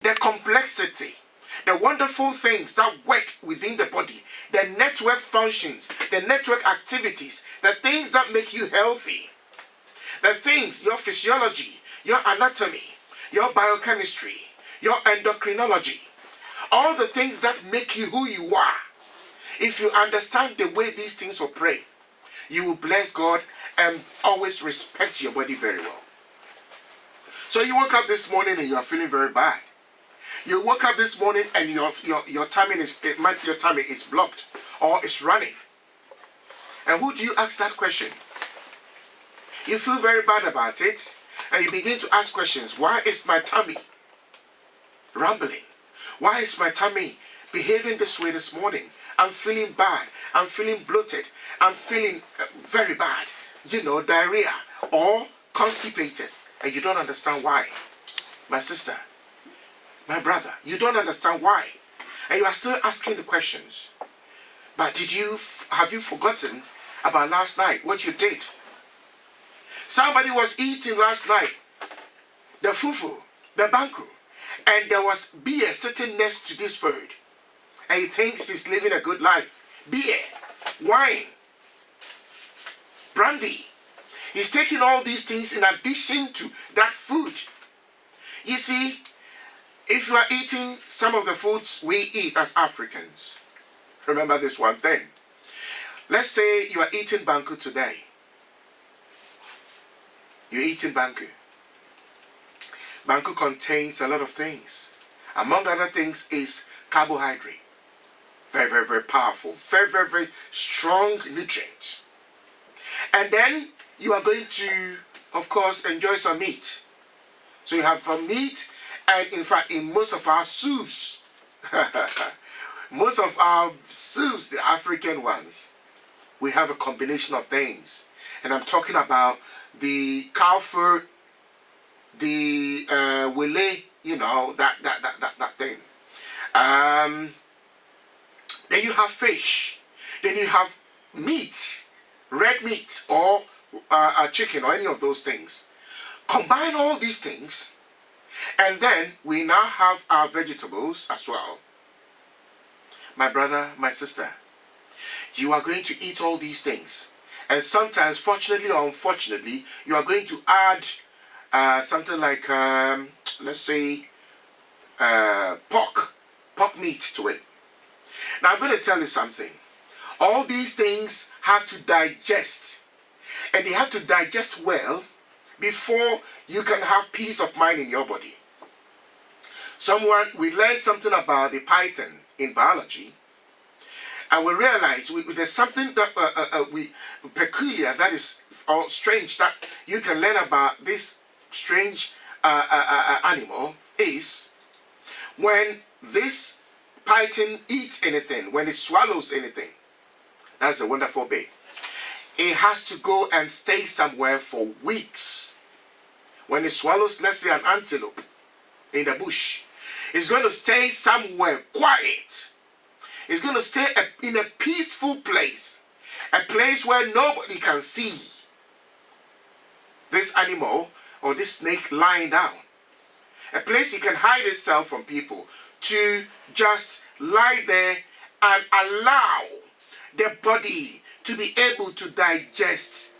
the complexity, the wonderful things that work within the body, the network functions, the network activities, the things that make you healthy, the things, your physiology, your anatomy, your biochemistry, your endocrinology, all the things that make you who you are. If you understand the way these things operate, you will bless God and always respect your body very well. So you woke up this morning and you are feeling very bad. You woke up this morning and your tummy is blocked or is running. And who do you ask that question? You feel very bad about it and you begin to ask questions. Why is my tummy rumbling? Why is my tummy behaving this way this morning? I'm feeling bad. I'm feeling bloated. I'm feeling very bad. You know, diarrhea or constipated. And you don't understand why. My sister, my brother, you don't understand why. And you are still asking the questions. But have you forgotten about last night, what you did? Somebody was eating last night the fufu, the banku, and there was beer sitting next to this food. And he thinks he's living a good life. Beer, wine, brandy. He's taking all these things in addition to that food. You see, if you are eating some of the foods we eat as Africans, remember this one thing. Let's say you are eating banku today. You're eating banku. Banku contains a lot of things. Among other things is carbohydrate. Very, very, very powerful. Very, very, very strong nutrient. And then you are going to, of course, enjoy some meat. So you have meat, and in fact, in most of our soups, the African ones, we have a combination of things. And I'm talking about the cow fur, the wele, you know, that thing. Then you have fish. Then you have meat, red meat, or chicken, or any of those things. Combine all these things, and then we now have our vegetables as well. My brother, my sister, you are going to eat all these things. And sometimes, fortunately or unfortunately, you are going to add something like, let's say, pork meat to it. Now, I'm going to tell you something. All these things have to digest. And they have to digest well before you can have peace of mind in your body. We learned something about the python in biology. And we realize there's something that peculiar, that is or strange, that you can learn about this strange animal is when this python eats anything, when it swallows anything. That's a wonderful bit. It has to go and stay somewhere for weeks. When it swallows, let's say, an antelope in the bush, it's going to stay somewhere quiet. It's going to stay in a peaceful place, a place where nobody can see this animal or this snake lying down, a place it can hide itself from people, to just lie there and allow the body to be able to digest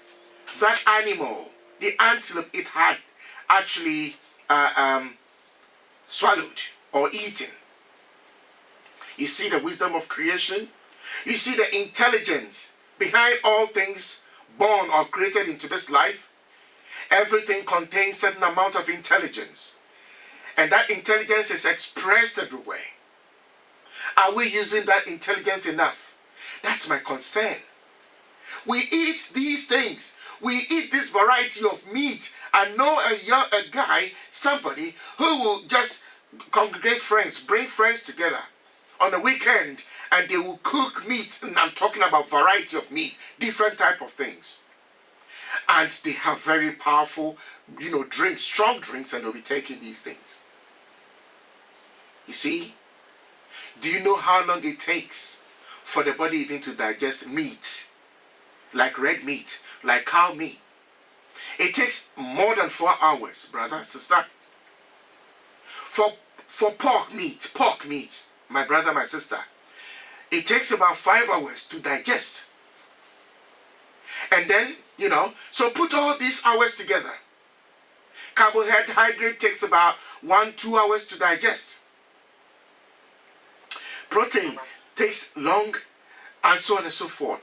that animal, the antelope it had actually swallowed or eaten. You see the wisdom of creation? You see the intelligence behind all things born or created into this life? Everything contains certain amount of intelligence. And that intelligence is expressed everywhere. Are we using that intelligence enough? That's my concern. We eat these things. We eat this variety of meat. I know a guy, somebody who will just congregate friends, bring friends together on the weekend, and they will cook meat. And I'm talking about variety of meat, different type of things. And they have very powerful, drinks, strong drinks, and they'll be taking these things. You see? Do you know how long it takes for the body even to digest meat? Like red meat, like cow meat. It takes more than 4 hours, brother, sister. For for pork meat, my brother, my sister, it takes about 5 hours to digest. And then, so put all these hours together. Carbohydrate takes about 1-2 hours to digest. Protein takes long, and so on and so forth.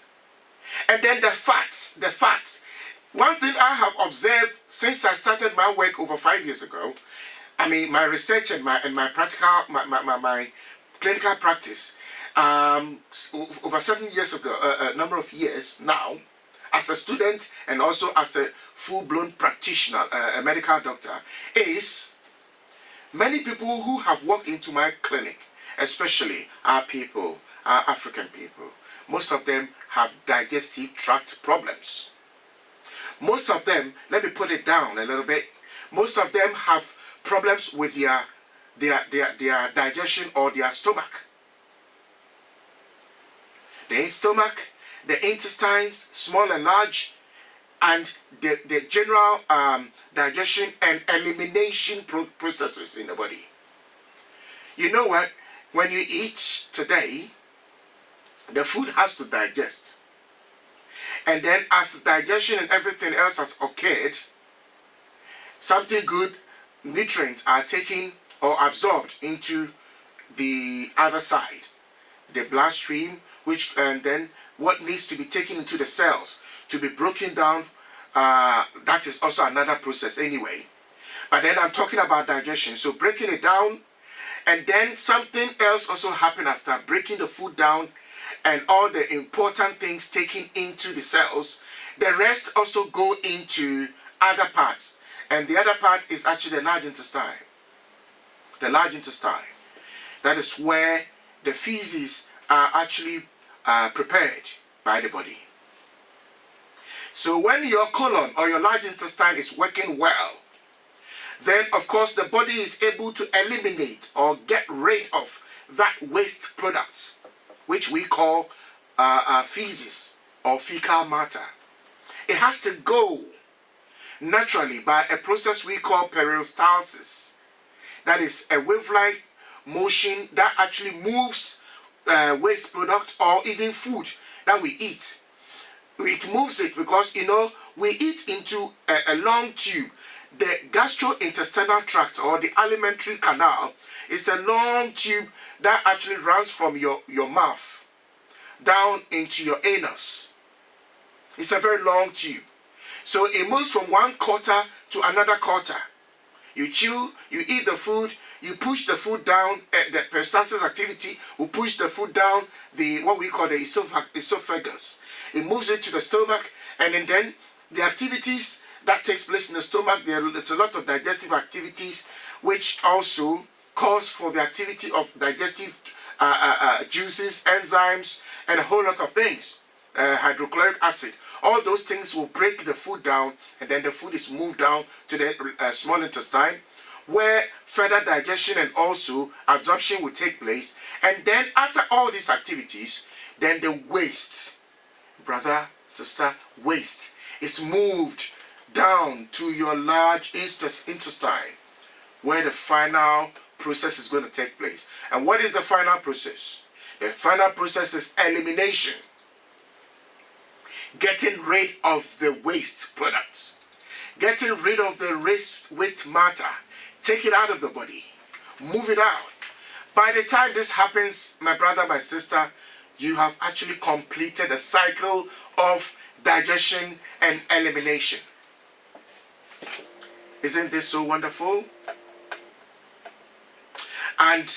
And then the fats. One thing I have observed since I started my work over 5 years ago, I mean my research and my practical, my clinical practice, over 7 years ago, a number of years now, as a student and also as a full-blown practitioner, a medical doctor, is many people who have walked into my clinic, especially our people, our African people, most of them have digestive tract problems. Most of them, let me put it down a little bit, most of them have problems with their digestion or their stomach. The stomach, the intestines, small and large, and the general digestion and elimination processes in the body. You know what? When you eat today, the food has to digest. And then after digestion and everything else has occurred, something good, nutrients are taken or absorbed into the other side, the bloodstream, and then what needs to be taken into the cells to be broken down, that is also another process anyway. But then I'm talking about digestion, so breaking it down, and then something else also happened after breaking the food down and all the important things taken into the cells. The rest also go into other parts, and the other part is actually the large intestine. The large intestine, that is where the feces are actually prepared by the body. So when your colon or your large intestine is working well, then of course the body is able to eliminate or get rid of that waste product, which we call feces or fecal matter. It has to go naturally by a process we call peristalsis. That is a wave-like motion that actually moves waste products or even food that we eat. It moves it because, we eat into a long tube. The gastrointestinal tract or the alimentary canal is a long tube that actually runs from your mouth down into your anus. It's a very long tube. So it moves from one quarter to another quarter. You chew, you eat the food, you push the food down, the peristalsis activity will push the food down what we call the esophagus. It moves it to the stomach, and then the activities that takes place in the stomach, there's a lot of digestive activities which also cause for the activity of digestive juices, enzymes, and a whole lot of things. Hydrochloric acid. All those things will break the food down, and then the food is moved down to the small intestine, where further digestion and also absorption will take place. And then after all these activities, then the waste, brother, sister, waste is moved down to your large intestine, where the final process is going to take place. And what is the final process? The final process is elimination. Getting rid of the waste products. Getting rid of the waste matter. Take it out of the body. Move it out. By the time this happens, my brother, my sister, you have actually completed a cycle of digestion and elimination. Isn't this so wonderful? And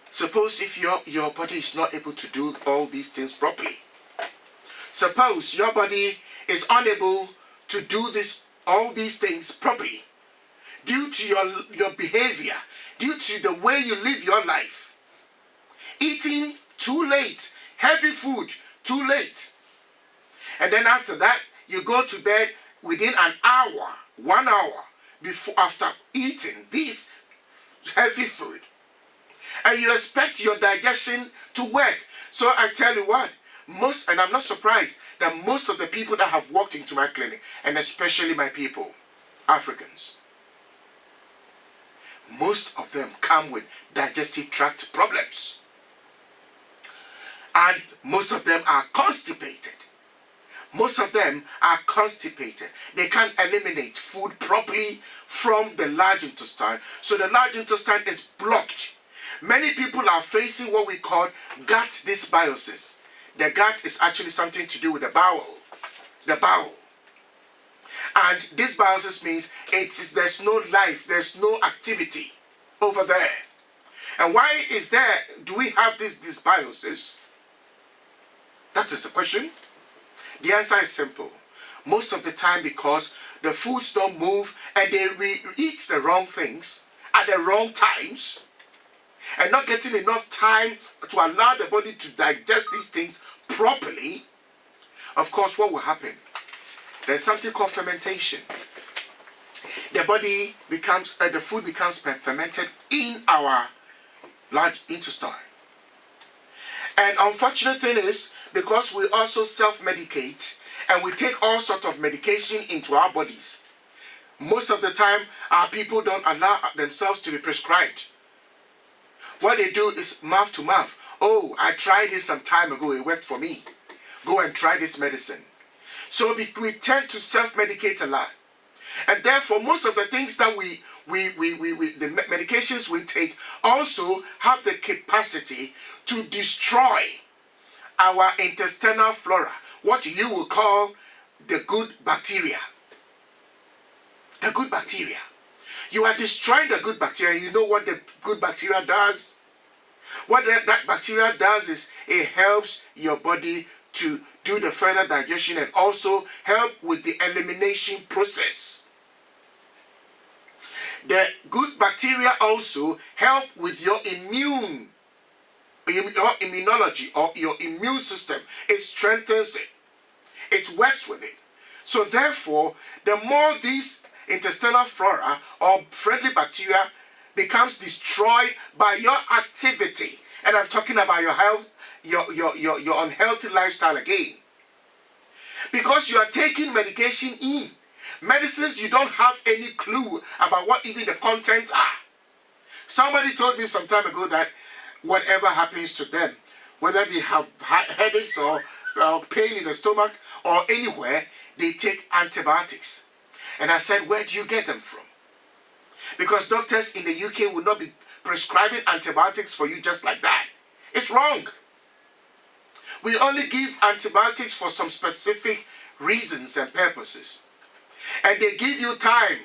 suppose if your body is not able to do all these things properly. Suppose your body is unable to do all these things properly due to your behavior, due to the way you live your life. Eating too late, heavy food too late. And then after that, you go to bed within an hour, 1 hour after eating this heavy food. And you expect your digestion to work. So I tell you what, and I'm not surprised that most of the people that have walked into my clinic, and especially my people, Africans, most of them come with digestive tract problems. And most of them are constipated. Most of them are constipated. They can't eliminate food properly from the large intestine. So the large intestine is blocked. Many people are facing what we call gut dysbiosis. The gut is actually something to do with the bowel. The bowel. And dysbiosis means there's no life, there's no activity over there. And why do we have this dysbiosis? That is the question. The answer is simple. Most of the time because the foods don't move and we eat the wrong things at the wrong times and not getting enough time to allow the body to digest these things properly. Of course, what will happen? There's something called fermentation. The body becomes, the food becomes fermented in our large intestine. And unfortunate thing is, because we also self-medicate and we take all sorts of medication into our bodies, most of the time our people don't allow themselves to be prescribed. What they do is mouth to mouth. Oh, I tried this some time ago, it worked for me. Go and try this medicine. So we tend to self-medicate a lot. And therefore, most of the things that the medications we take also have the capacity to destroy our intestinal flora, what you will call the good bacteria. The good bacteria. You are destroying the good bacteria. You know what the good bacteria does? What that bacteria does is it helps your body to do the further digestion and also help with the elimination process. The good bacteria also help with your immunology or your immune system. It strengthens it. It works with it. So therefore, the more these intestinal flora or friendly bacteria becomes destroyed by your activity, and I'm talking about your health, your unhealthy lifestyle again. Because you are taking medication in. Medicines you don't have any clue about what even the contents are. Somebody told me some time ago that whatever happens to them, whether they have headaches or pain in the stomach or anywhere, they take antibiotics. And I said, where do you get them from? Because doctors in the UK will not be prescribing antibiotics for you just like that. It's wrong. We only give antibiotics for some specific reasons and purposes. And they give you time.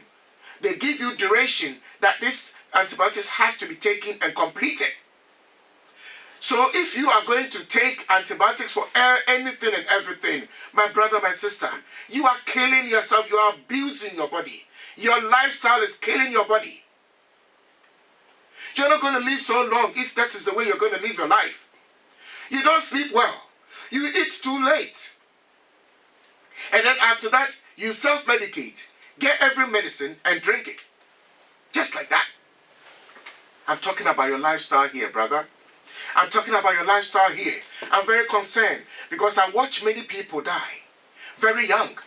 They give you duration that this antibiotics has to be taken and completed. So if you are going to take antibiotics for anything and everything, my brother, my sister, you are killing yourself. You are abusing your body. Your lifestyle is killing your body. You're not going to live so long if that is the way you're going to live your life. You don't sleep well. You eat too late. And then after that, you self-medicate. Get every medicine and drink it. Just like that. I'm talking about your lifestyle here, brother. I'm talking about your lifestyle here. I'm very concerned because I watch many people die very young.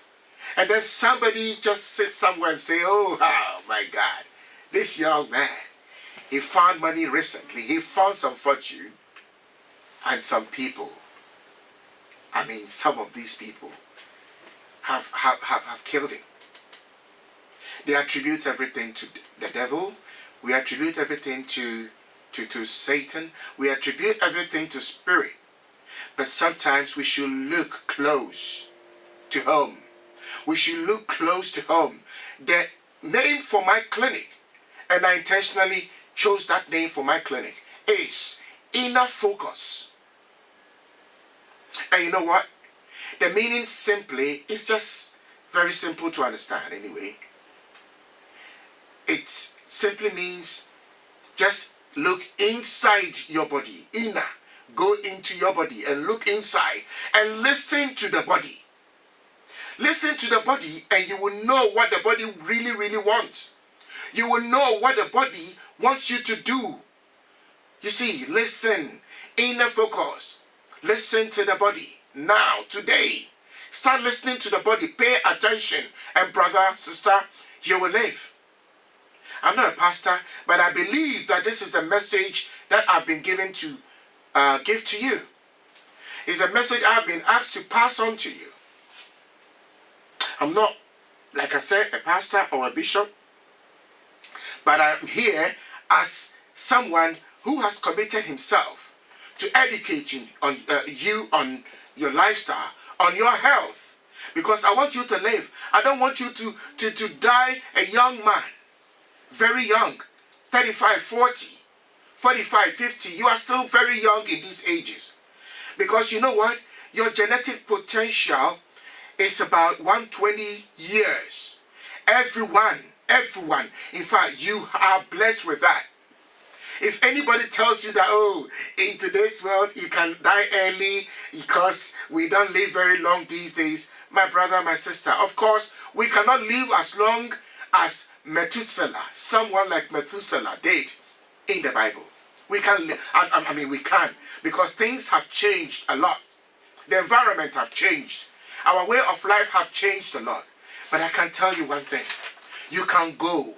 And then somebody just sits somewhere and say, oh my God, this young man, he found money recently. He found some fortune. And some people, some of these people have killed him. They attribute everything to the devil. We attribute everything to Satan. We attribute everything to spirit. But sometimes we should look close to home. We should look close to home. The name for my clinic, and I intentionally chose that name for my clinic, is Inner Focus. And you know what? The meaning simply is just very simple to understand anyway. It simply means just look inside your body. Inner. Go into your body and look inside and listen to the body. Listen to the body and you will know what the body really, really wants. You will know what the body wants you to do. You see, listen. Inner focus. Listen to the body. Now, today, start listening to the body. Pay attention. And brother, sister, you will live. I'm not a pastor, but I believe that this is a message that I've been given to give to you. It's a message I've been asked to pass on to you. I'm not, like I said, a pastor or a bishop, but I'm here as someone who has committed himself to educating on you on your lifestyle, on your health, because I want you to live. I don't want you to die a young man, very young, 35, 40, 45, 50. You are still very young in these ages, because you know what? Your genetic potential is about 120 years. Everyone. In fact, you are blessed with that. If anybody tells you that, oh, in today's world, you can die early because we don't live very long these days, my brother, my sister, of course, we cannot live as long as Methuselah, someone like Methuselah did in the Bible. We can live, we can, because things have changed a lot. The environment have changed. Our way of life have changed a lot. But I can tell you one thing. You can go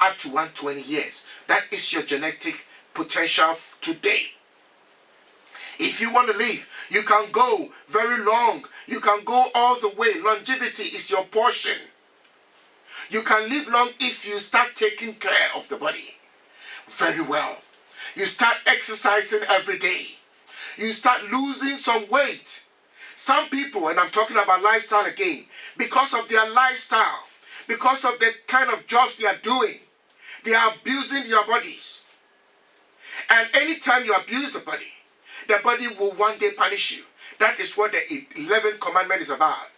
up to 120 years. That is your genetic potential today. If you want to live, you can go very long. You can go all the way. Longevity is your portion. You can live long if you start taking care of the body very well. You start exercising every day. You start losing some weight. Some people, and I'm talking about lifestyle again, because of their lifestyle, because of the kind of jobs they are doing, they are abusing their bodies. And anytime you abuse the body will one day punish you. That is what the 11th commandment is about.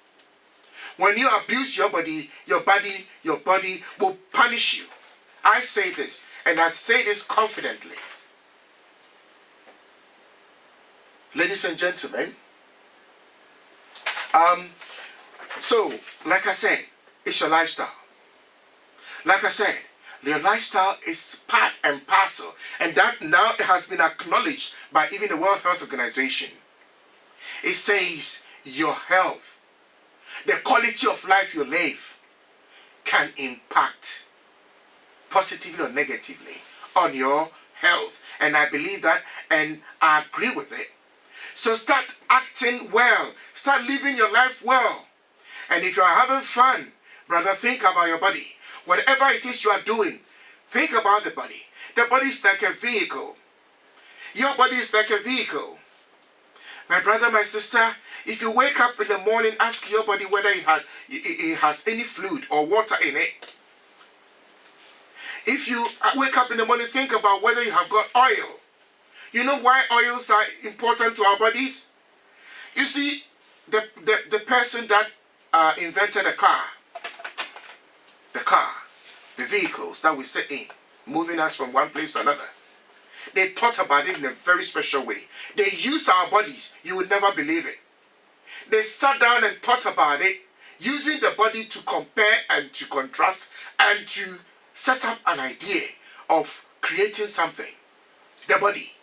When you abuse your body will punish you. I say this, and I say this confidently. Ladies and gentlemen, so, like I said, it's your lifestyle. Like I said, your lifestyle is part and parcel, and that now has been acknowledged by even the World Health Organization. It says your health, the quality of life you live, can impact positively or negatively on your health. And I believe that, and I agree with it. So start acting well. Start living your life well. And if you are having fun, brother, think about your body. Whatever it is you are doing, think about the body. The body is like a vehicle. Your body is like a vehicle. My brother, my sister, if you wake up in the morning, ask your body whether it has any fluid or water in it. If you wake up in the morning, think about whether you have got oil. You know why oils are important to our bodies? You see, the person that invented the vehicles that we sit in, moving us from one place to another, they thought about it in a very special way. They used our bodies. You would never believe it. They sat down and thought about it, using the body to compare and to contrast and to set up an idea of creating something. The body.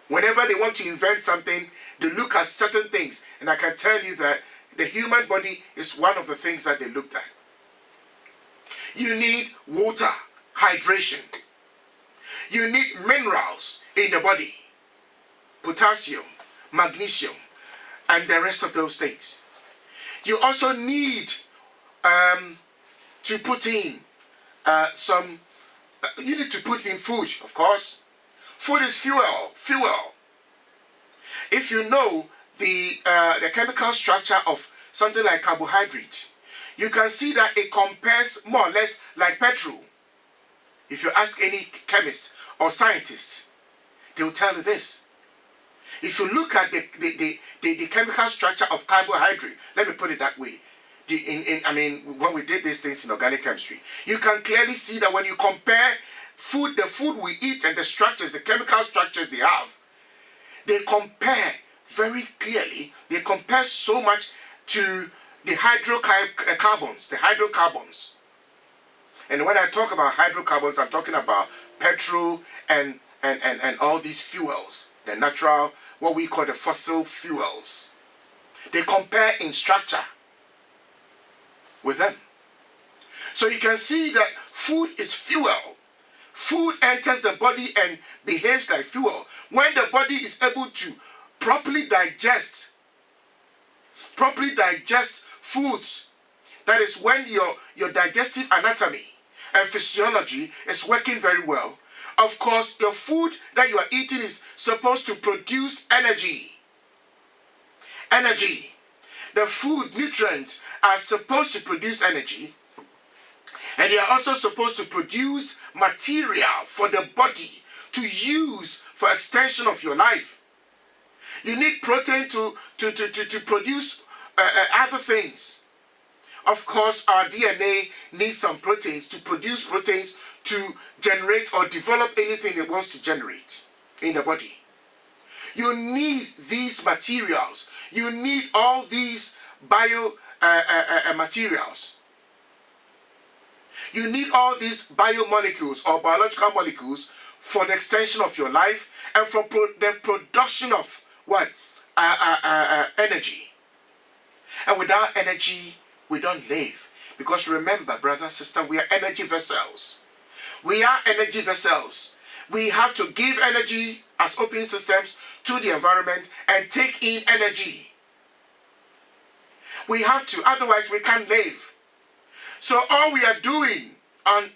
Whenever they want to invent something, they look at certain things. And I can tell you that the human body is one of the things that they looked at. You need water, hydration. You need minerals in the body. Potassium, magnesium, and the rest of those things. You also need to put in you need to put in food, of course. Food is fuel. If you know the chemical structure of something like carbohydrate, you can see that it compares more or less like petrol. If you ask any chemist or scientist, they will tell you this. If you look at the chemical structure of carbohydrate, let me put it that way. When we did these things in organic chemistry, you can clearly see that when you compare the food we eat and the structures, the chemical structures they have, they compare very clearly. They compare so much to the hydrocarbons. And when I talk about hydrocarbons, I'm talking about petrol and all these fuels, the natural, what we call the fossil fuels. They compare in structure with them. So you can see that Food is fuel. Food enters the body and behaves like fuel. When the body is able to properly digest foods, that is when your digestive anatomy and physiology is working very well. Of course, your food that you are eating is supposed to produce energy. Energy. The food nutrients are supposed to produce energy, and they are also supposed to produce material for the body to use for extension of your life. You need protein to produce other things. Of course, our DNA needs some proteins to produce proteins to generate or develop anything it wants to generate in the body. You need these materials. You need all these bio materials. You need all these biomolecules or biological molecules for the extension of your life and for the production of what? Energy. And without energy, we don't live. Because remember, brother, sister, we are energy vessels. We are energy vessels. We have to give energy as open systems to the environment and take in energy. We have to, otherwise we can't live. So all we are doing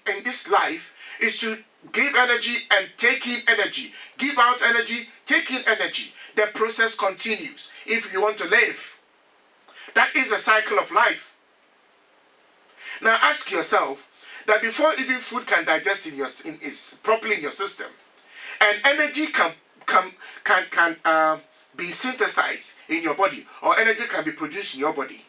in this life is to give energy and take in energy. Give out energy, take in energy. The process continues if you want to live. That is a cycle of life. Now ask yourself that before even food can digest properly in your system, and energy can be synthesized in your body, or energy can be produced in your body.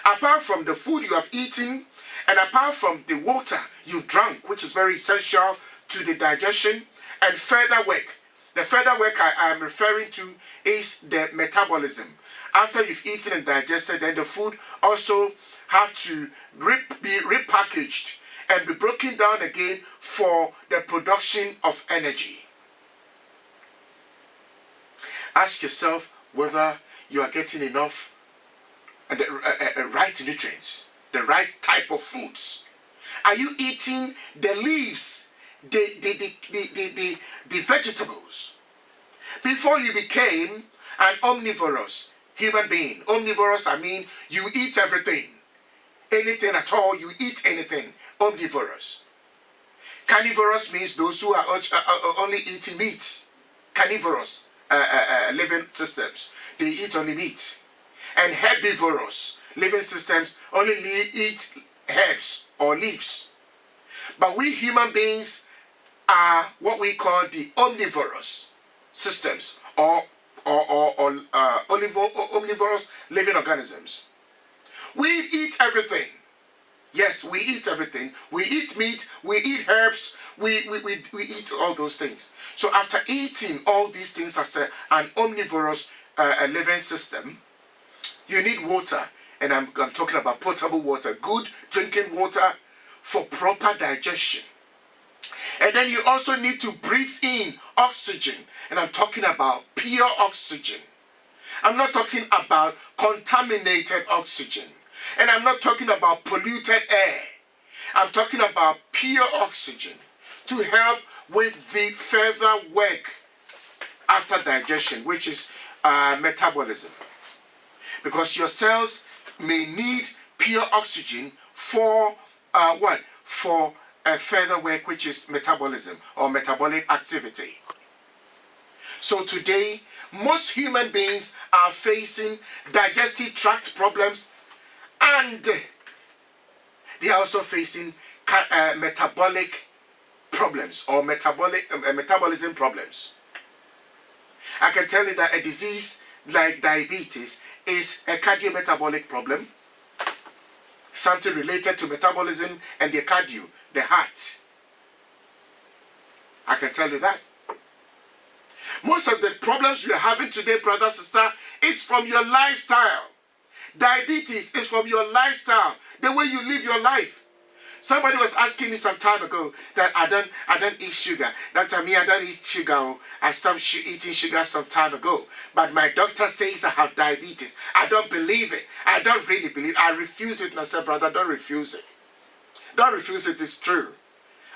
Apart from the food you have eaten, and apart from the water you've drunk, which is very essential to the digestion, and further work. The further work I am referring to is the metabolism. After you've eaten and digested, then the food also have to be repackaged and be broken down again for the production of energy. Ask yourself whether you are getting enough and the right nutrients, the right type of foods. Are you eating the leaves, the vegetables? Before you became an omnivorous human being, omnivorous, I mean you eat everything. Anything at all, you eat anything. Omnivorous. Carnivorous means those who are only eating meat. Carnivorous living systems, they eat only meat. And herbivorous living systems only eat herbs or leaves. But we human beings are what we call the omnivorous systems, or omnivorous living organisms. We eat everything. Yes, we eat everything. We eat meat, we eat herbs, we eat all those things. So after eating all these things as an omnivorous living system, you need water. And I'm talking about potable water, good drinking water for proper digestion. And then you also need to breathe in oxygen. And I'm talking about pure oxygen. I'm not talking about contaminated oxygen. And I'm not talking about polluted air. I'm talking about pure oxygen to help with the further work after digestion, which is metabolism. Because your cells may need pure oxygen for what? For further work, which is metabolism or metabolic activity. So today, most human beings are facing digestive tract problems, and they are also facing metabolic problems or metabolism problems. I can tell you that a disease like diabetes is a cardiometabolic problem, something related to metabolism and the cardio, the heart. I can tell you that. Most of the problems we are having today, brother, sister, is from your lifestyle. Diabetes is from your lifestyle, the way you live your life. Somebody was asking me some time ago that I don't eat sugar. Doctor, me, I don't eat sugar. I stopped eating sugar some time ago. But my doctor says I have diabetes. I don't believe it. I don't really believe it. I refuse it. And I said, brother, don't refuse it. Don't refuse it. It's true.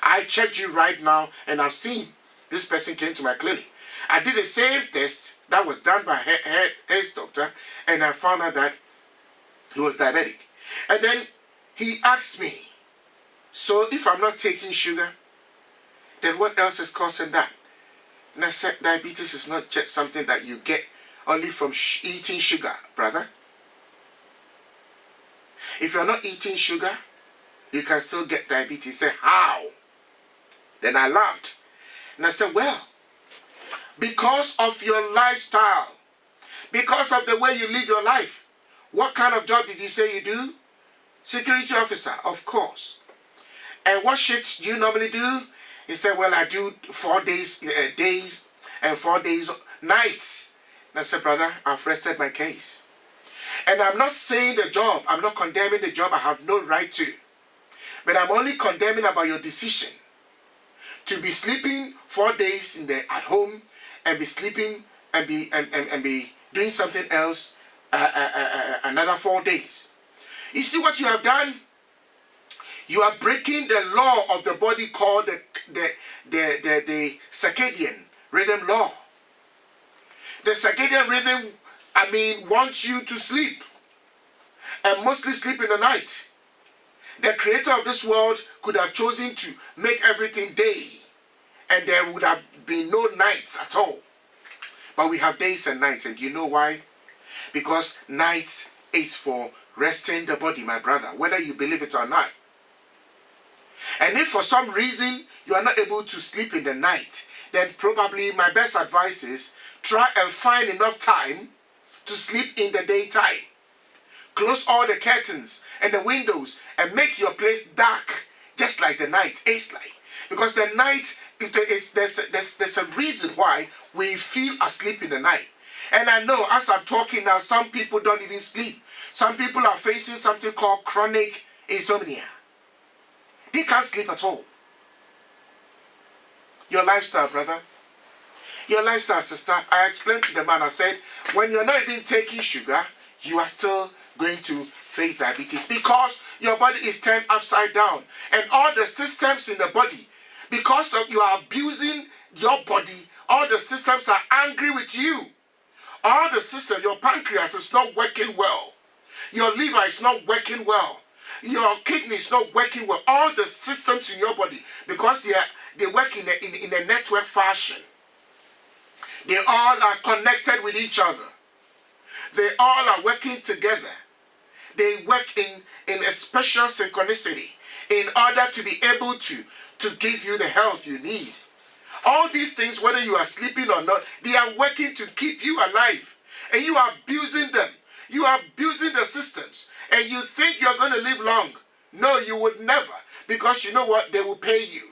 I checked you right now and I've seen this person came to my clinic. I did the same test that was done by his doctor, and I found out that he was diabetic. And then he asked me, so if I'm not taking sugar, then what else is causing that? And I said, diabetes is not just something that you get only from eating sugar, brother. If you're not eating sugar, you can still get diabetes. He said, how? Then I laughed. And I said, well, because of your lifestyle, because of the way you live your life. What kind of job did you say you do? Security officer, of course. And what shifts do you normally do? He said, well, I do 4 days and 4 days nights. And I said, brother, I've rested my case. And I'm not saying the job, I'm not condemning the job, I have no right to. But I'm only condemning about your decision to be sleeping 4 days at home and be sleeping and be doing something else another 4 days. You see what you have done? You are breaking the law of the body called the circadian rhythm law. The circadian rhythm, wants you to sleep, and mostly sleep in the night. The creator of this world could have chosen to make everything day, and there would have been no nights at all. But we have days and nights, and you know why? Because nights is for resting the body, my brother, whether you believe it or not. And if for some reason you are not able to sleep in the night, then probably my best advice is try and find enough time to sleep in the daytime. Close all the curtains and the windows and make your place dark, just like the night is like. Because the night, there's a reason why we feel asleep in the night. And I know as I'm talking now, some people don't even sleep. Some people are facing something called chronic insomnia. They can't sleep at all. Your lifestyle, brother. Your lifestyle, sister. I explained to the man, I said, when you're not even taking sugar, you are still going to face diabetes because your body is turned upside down. And all the systems in the body, because of you are abusing your body, all the systems are angry with you. All the systems, your pancreas is not working well. Your liver is not working well. Your kidney is not working well. All the systems in your body, because they work in a network fashion. They all are connected with each other. They all are working together. They work in a special synchronicity in order to be able to give you the health you need. All these things, whether you are sleeping or not, they are working to keep you alive. And you are abusing them. You are abusing the systems. And you think you're going to live long. No, you would never. Because you know what? They will pay you.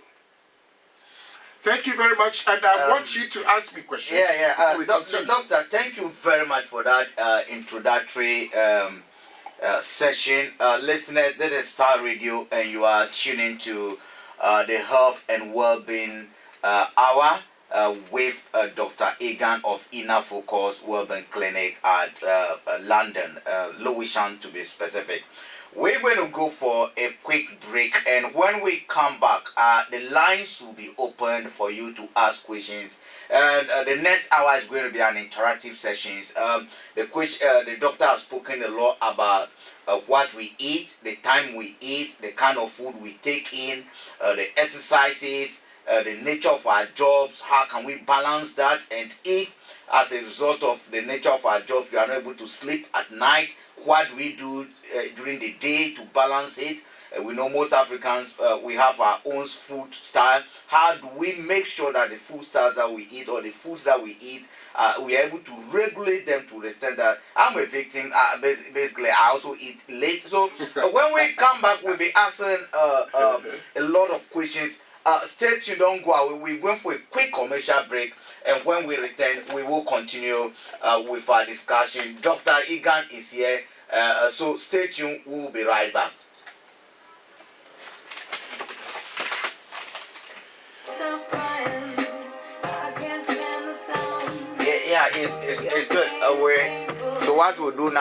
Thank you very much. And I want you to ask me questions. Doctor, thank you very much for that introductory session. Listeners, this is Starr Radio, and you are tuning to the Health and Wellbeing Hour with Dr. Eghan of Inner Focus Wellbeing Clinic at London, Lewisham to be specific. We're going to go for a quick break, and when we come back, the lines will be open for you to ask questions. And the next hour is going to be an interactive sessions. The doctor has spoken a lot about what we eat, the time we eat, the kind of food we take in, the exercises, the nature of our jobs, how can we balance that, and if as a result of the nature of our jobs we are not able to sleep at night, what do we do during the day to balance it? We know most Africans, we have our own food style. How do we make sure that the food styles that we eat or the foods that we eat, we are able to regulate them to the extent that I'm a victim. Basically, I also eat late. So when we come back, we'll be asking a lot of questions. Stay tuned, don't go away. We're going for a quick commercial break. And when we return, we will continue with our discussion. Dr. Eghan is here. So stay tuned. We will be right back. Yeah, it's good. So what we'll do now.